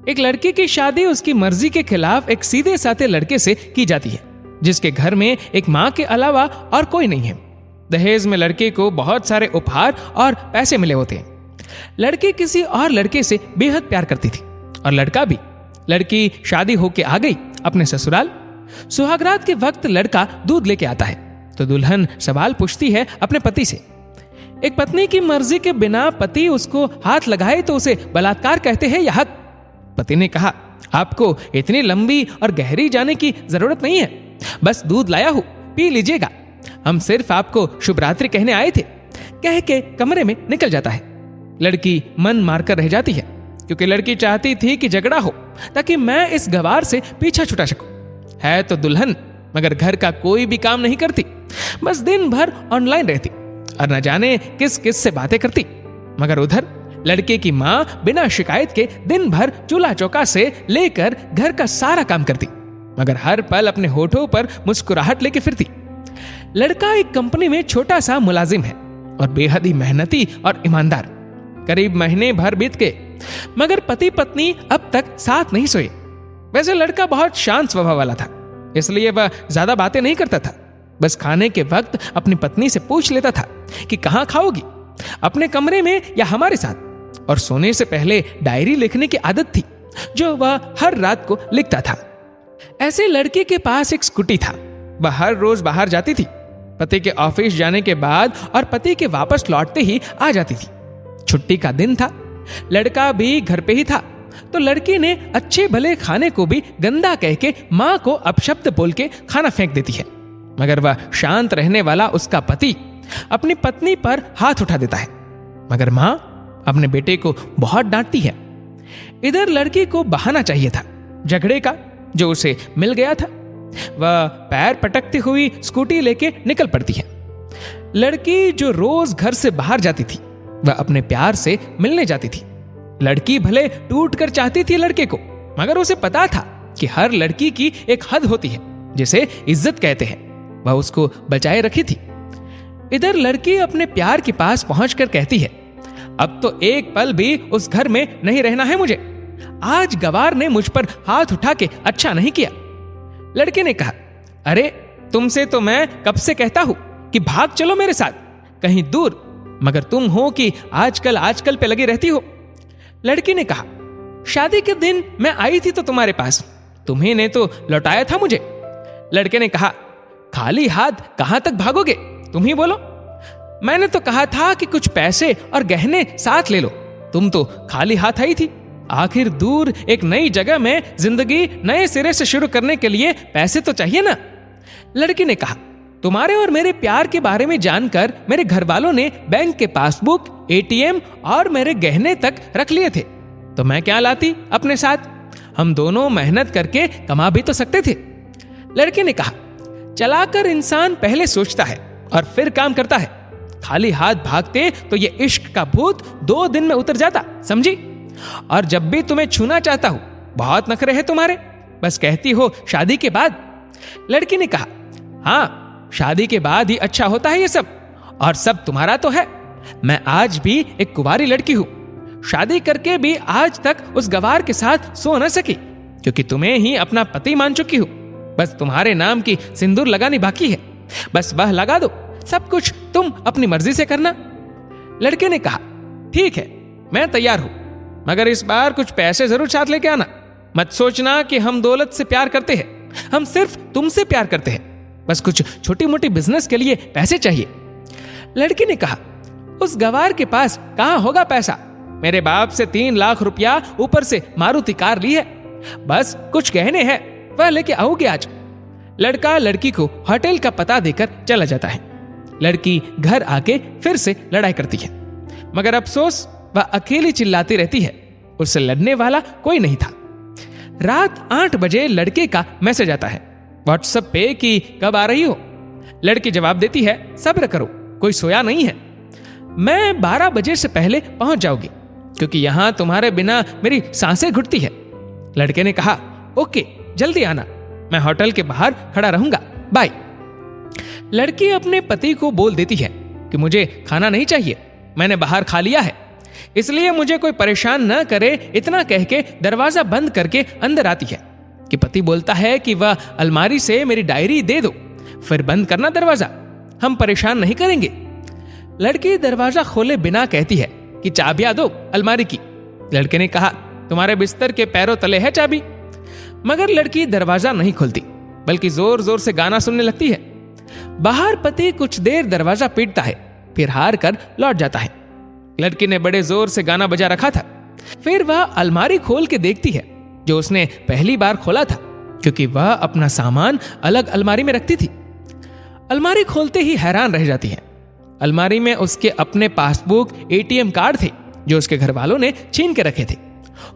एक लड़की की शादी उसकी मर्जी के खिलाफ एक सीधे साधे लड़के से की जाती है, जिसके घर में एक माँ के अलावा और कोई नहीं है। दहेज में लड़के को बहुत सारे उपहार और पैसे मिले होते हैं। लड़की किसी और लड़के से बेहद प्यार करती थी और लड़का भी। लड़की शादी होके आ गई अपने ससुराल। सुहागरात के वक्त लड़का दूध लेके आता है तो दुल्हन सवाल पूछती है अपने पति से। एक पत्नी की मर्जी के बिना पति उसको हाथ लगाए तो उसे बलात्कार कहते हैं या हक? पति ने कहा, आपको इतनी लंबी और गहरी जाने की जरूरत नहीं है, बस दूध लाया हूं, पी लीजिएगा, हम सिर्फ आपको शुभ रात्रि कहने आए थे, कह के कमरे में निकल जाता है। लड़की मन मारकर रह जाती है क्योंकि लड़की चाहती थी कि झगड़ा हो ताकि मैं इस गवार से पीछा छुटा सकूं। है तो दुल्हन, मगर घर का कोई भी काम नहीं करती, बस दिन भर ऑनलाइन रहती और न जाने किस किस से बातें करती। मगर उधर लड़के की माँ बिना शिकायत के दिन भर चूल्हा चौका से लेकर घर का सारा काम करती, मगर हर पल अपने होठों पर मुस्कुराहट लेके फिरती। लड़का एक कंपनी में छोटा सा मुलाजिम है और बेहद ही मेहनती और ईमानदार। करीब महीने भर बीत गए मगर पति पत्नी अब तक साथ नहीं सोए। वैसे लड़का बहुत शांत स्वभाव वाला था, इसलिए वह ज्यादा बातें नहीं करता था। बस खाने के वक्त अपनी पत्नी से पूछ लेता था कि कहाँ खाओगी, अपने कमरे में या हमारे साथ। और सोने से पहले डायरी लिखने की आदत थी जो वह हर रात को लिखता था। ऐसे लड़के के पास एक स्कूटी था। वह हर रोज बाहर जाती थी, पति के ऑफिस जाने के बाद और पति के वापस लौटते ही आ जाती थी। छुट्टी का दिन था, लड़का भी घर पे ही था, तो लड़की ने अच्छे भले खाने को भी गंदा कह के माँ को अपशब्द बोल के खाना फेंक देती है। मगर वह शांत रहने वाला उसका पति अपनी पत्नी पर हाथ उठा देता है, मगर माँ अपने बेटे को बहुत डांटती है। इधर लड़की को बहाना चाहिए था झगड़े का जो उसे मिल गया था। वह पैर पटकती हुई स्कूटी लेके निकल पड़ती है। लड़की जो रोज घर से बाहर जाती थी वह अपने प्यार से मिलने जाती थी। लड़की भले टूट कर चाहती थी लड़के को, मगर उसे पता था कि हर लड़की की एक हद होती है जिसे इज्जत कहते हैं, वह उसको बचाए रखी थी। इधर लड़की अपने प्यार के पास पहुंचकर कहती है, अब तो एक पल भी उस घर में नहीं रहना है मुझे। आज गवार ने मुझ पर हाथ उठा के अच्छा नहीं किया। लड़के ने कहा, अरे तुमसे तो मैं कब से कहता हूं कि भाग चलो मेरे साथ कहीं दूर, मगर तुम हो कि आजकल पे लगी रहती हो। लड़की ने कहा, शादी के दिन मैं आई थी तो तुम्हारे पास, तुम्ही ने तो लौटाया था मुझे। लड़के ने कहा, खाली हाथ कहां तक भागोगे, तुम ही बोलो। मैंने तो कहा था कि कुछ पैसे और गहने साथ ले लो, तुम तो खाली हाथ आई थी। आखिर दूर एक नई जगह में जिंदगी नए सिरे से शुरू करने के लिए पैसे तो चाहिए ना। लड़की ने कहा, तुम्हारे और मेरे प्यार के बारे में जानकर मेरे घर वालों ने बैंक के पासबुक, एटीएम और मेरे गहने तक रख लिए थे, तो मैं क्या लाती अपने साथ, हम दोनों मेहनत करके कमा भी तो सकते थे। लड़के ने कहा, चलाकर इंसान पहले सोचता है और फिर काम करता है, खाली हाथ भागते तो ये इश्क का भूत 2 दिन में उतर जाता, समझी। और जब भी तुम्हें छूना चाहता हूं, बहुत नखरे हैं तुम्हारे, बस कहती हो शादी के बाद। लड़की ने कहा, हाँ शादी के बाद ही अच्छा होता है ये सब, और सब तुम्हारा तो है। मैं आज भी एक कुंवारी लड़की हूं, शादी करके भी आज तक उस गवार के साथ सो न सकी क्योंकि तुम्हें ही अपना पति मान चुकी हूं। बस तुम्हारे नाम की सिंदूर लगानी बाकी है, बस वह लगा दो, सब कुछ तुम अपनी मर्जी से करना। लड़के ने कहा, ठीक है मैं तैयार हूं, मगर इस बार कुछ पैसे जरूर साथ लेके आना। मत सोचना कि हम दौलत से प्यार करते हैं, हम सिर्फ तुमसे प्यार करते हैं, बस कुछ छोटी मोटी बिजनेस के लिए पैसे चाहिए। लड़की ने कहा, उस गवार के पास कहां होगा पैसा, मेरे बाप से 3 लाख रुपया ऊपर से मारुति कार ली है, बस कुछ गहने हैं वह लेके आऊंगी आज। लड़का लड़की को होटल का पता देकर चला जाता है। लड़की घर आके फिर से लड़ाई करती है, मगर अफसोस वह अकेली चिल्लाती रहती है, उससे लड़ने वाला कोई नहीं था। रात 8 बजे लड़के का मैसेज आता है व्हाट्सएप पे कि कब आ रही हो। लड़की जवाब देती है, सब्र करो, कोई सोया नहीं है, मैं 12 बजे से पहले पहुंच जाऊंगी क्योंकि यहां तुम्हारे बिना मेरी सांसें घुटती है। लड़के ने कहा, ओके जल्दी आना, मैं होटल के बाहर खड़ा रहूंगा, बाय। लड़की अपने पति को बोल देती है कि मुझे खाना नहीं चाहिए, मैंने बाहर खा लिया है, इसलिए मुझे कोई परेशान न करे, इतना कह के दरवाजा बंद करके अंदर आती है कि पति बोलता है कि वह अलमारी से मेरी डायरी दे दो, फिर बंद करना दरवाजा, हम परेशान नहीं करेंगे। लड़की दरवाजा खोले बिना कहती है कि चाबियां दो अलमारी की। लड़के ने कहा, तुम्हारे बिस्तर के पैरों तले है चाबी। मगर लड़की दरवाजा नहीं खोलती, बल्कि जोर जोर से गाना सुनने लगती है। बाहर पति कुछ देर दरवाजा पीटता है, फिर हार कर लौट जाता है। लड़की ने बड़े जोर से गाना बजा रखा था। फिर वह अलमारी खोल के देखती है जो उसने पहली बार खोला था, क्योंकि वह अपना सामान अलग अलमारी में रखती थी। अलमारी खोलते ही हैरान रह जाती है। अलमारी में उसके अपने पासबुक, एटीएम कार्ड थे जो उसके घर वालों ने छीन के रखे थे।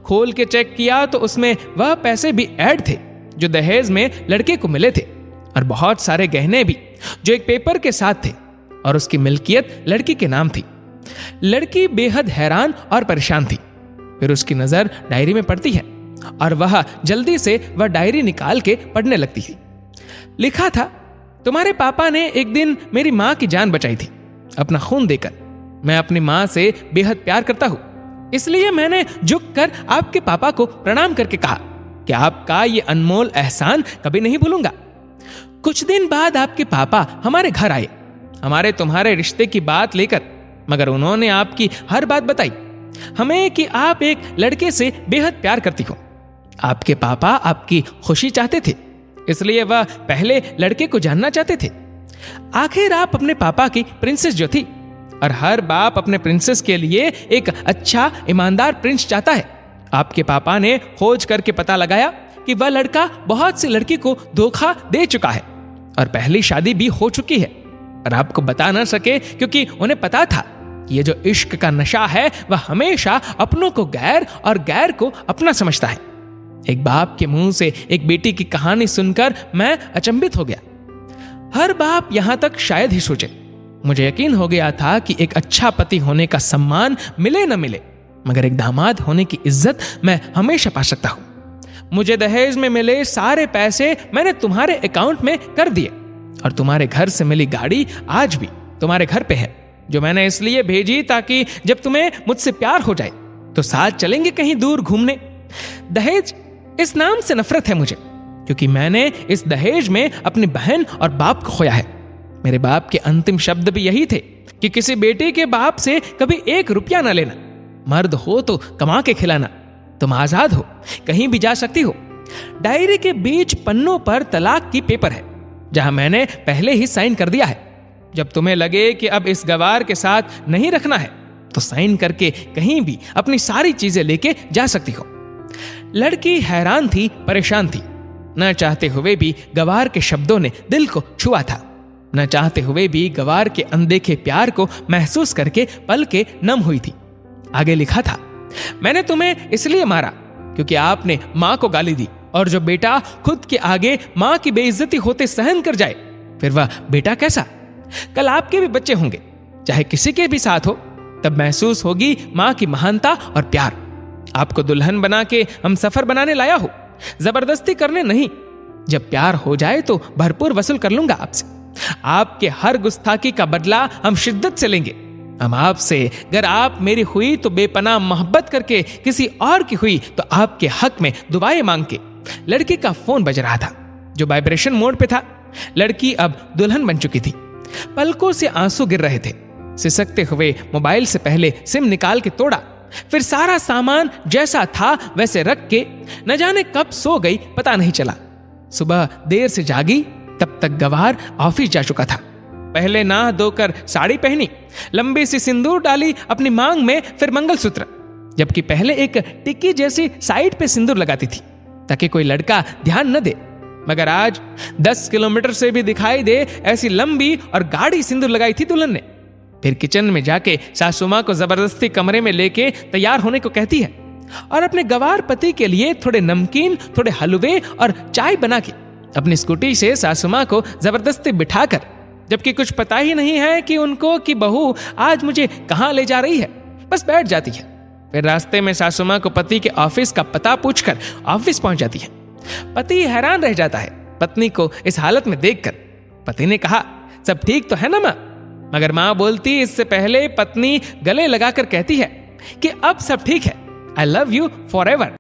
खोल के चेक किया तो उसमें वह पैसे भी ऐड थे जो दहेज में लड़के को मिले थे, और बहुत सारे गहने भी जो एक पेपर के साथ थे, और उसकी मिल्कियत लड़की के नाम थी। लड़की बेहद हैरान और परेशान थी। फिर उसकी नजर डायरी में पड़ती है और वह जल्दी से वह डायरी निकाल के पढ़ने लगती है। लिखा था, तुम्हारे पापा ने एक दिन मेरी माँ की जान बचाई थी अपना खून देकर। मैं अपनी माँ से बेहद प्यार करता हूँ, इसलिए मैंने झुककर आपके पापा को प्रणाम करके कहा कि आपका ये अनमोल एहसान कभी नहीं भूलूंगा। कुछ दिन बाद आपके पापा हमारे घर आए, हमारे तुम्हारे रिश्ते की बात लेकर, मगर उन्होंने आपकी हर बात बताई हमें कि आप एक लड़के से बेहद प्यार करती हो। आपके पापा आपकी खुशी चाहते थे, इसलिए वह पहले लड़के को जानना चाहते थे। आखिर आप अपने पापा की प्रिंसेस जो थी, और हर बाप अपने प्रिंसेस के लिए एक अच्छा ईमानदार प्रिंस चाहता है। आपके पापा ने खोज करके पता लगाया कि वह लड़का बहुत सी लड़की को धोखा दे चुका है और पहली शादी भी हो चुकी है, और आपको बता ना सके क्योंकि उन्हें पता था ये जो इश्क का नशा है वह हमेशा अपनों को गैर और गैर को अपना समझता है। एक बाप के मुंह से एक बेटी की कहानी सुनकर मैं अचंभित हो गया। हर बाप यहां तक शायद ही सोचे। मुझे यकीन हो गया था कि एक अच्छा पति होने का सम्मान मिले न मिले, मगर एक दामाद होने की इज्जत मैं हमेशा पा सकता हूं। मुझे दहेज में मिले सारे पैसे मैंने तुम्हारे अकाउंट में कर दिए, और तुम्हारे घर से मिली गाड़ी आज भी तुम्हारे घर पे है, जो मैंने इसलिए भेजी ताकि जब तुम्हें मुझसे प्यार हो जाए तो साथ चलेंगे कहीं दूर घूमने। दहेज इस नाम से नफरत है मुझे, क्योंकि मैंने इस दहेज में अपनी बहन और बाप को खोया है। मेरे बाप के अंतिम शब्द भी यही थे कि किसी बेटे के बाप से कभी 1 रुपया ना लेना, मर्द हो तो कमा के खिलाना, तुम आजाद हो, कहीं भी जा सकती हो। डायरी के बीच पन्नों पर तलाक की पेपर है, जहां मैंने पहले ही साइन कर दिया है। जब तुम्हें लगे कि अब इस गवार के साथ नहीं रखना है तो साइन करके कहीं भी अपनी सारी चीजें लेके जा सकती हो। लड़की हैरान थी, परेशान थी। न चाहते हुए भी गवार के शब्दों ने दिल को छुआ था। न चाहते हुए भी गवार के अनदेखे प्यार को महसूस करके पल के नम हुई थी। आगे लिखा था, मैंने तुम्हें इसलिए मारा क्योंकि आपने मां को गाली दी, और जो बेटा खुद के आगे मां की बेइज्जती होते सहन कर जाए, फिर वह बेटा कैसा? कल आपके भी बच्चे होंगे, चाहे किसी के भी साथ हो, तब महसूस होगी मां की महानता और प्यार। आपको दुल्हन बना के हम सफर बनाने लाया हो, जबरदस्ती करने नहीं। जब प्यार हो जाए तो भरपूर वसूल कर लूंगा आपसे। आपके हर गुस्ताखी का बदला हम शिद्दत से लेंगे। हम आपसे, अगर आप मेरी हुई तो बेपनाह मोहब्बत करके, किसी और की हुई तो आपके हक में दुआएं मांग के। लड़की का फोन बज रहा था जो वाइब्रेशन मोड पे था। लड़की अब दुल्हन बन चुकी थी। पलकों से आंसू गिर रहे थे। सिसकते हुए मोबाइल से पहले सिम निकाल के तोड़ा, फिर सारा सामान जैसा था वैसे रख के न जाने कब सो गई, पता नहीं चला। सुबह देर से जागी, तब तक गवार ऑफिस जा चुका था। पहले नहा धोकर साड़ी पहनी, लंबी सी सिंदूर डाली अपनी मांग में, फिर मंगलसूत्र, जबकि पहले एक टिक्की जैसी साइड पे सिंदूर लगाती थी ताकि कोई लड़का ध्यान न दे। मगर आज 10 किलोमीटर से भी दिखाई दे ऐसी लंबी और गाढ़ी सिंदूर लगाई थी दुल्हन ने। फिर किचन में जाके सासू मां को जबरदस्ती कमरे में लेके तैयार होने को कहती है, और अपने गवार पति के लिए थोड़े नमकीन, थोड़े हलवे और चाय बना के अपनी स्कूटी से सासू मां को जबरदस्ती बिठाकर, जबकि कुछ पता ही नहीं है कि उनको कि बहू आज मुझे कहां ले जा रही है, बस बैठ जाती है। फिर रास्ते में सासू मां को पति के ऑफिस का पता पूछकर ऑफिस पहुंच जाती है। पति हैरान रह जाता है पत्नी को इस हालत में देखकर। पति ने कहा, सब ठीक तो है ना मां? मगर मां बोलती इससे पहले पत्नी गले लगाकर कहती है, कि अब सब ठीक है, I love you for ever.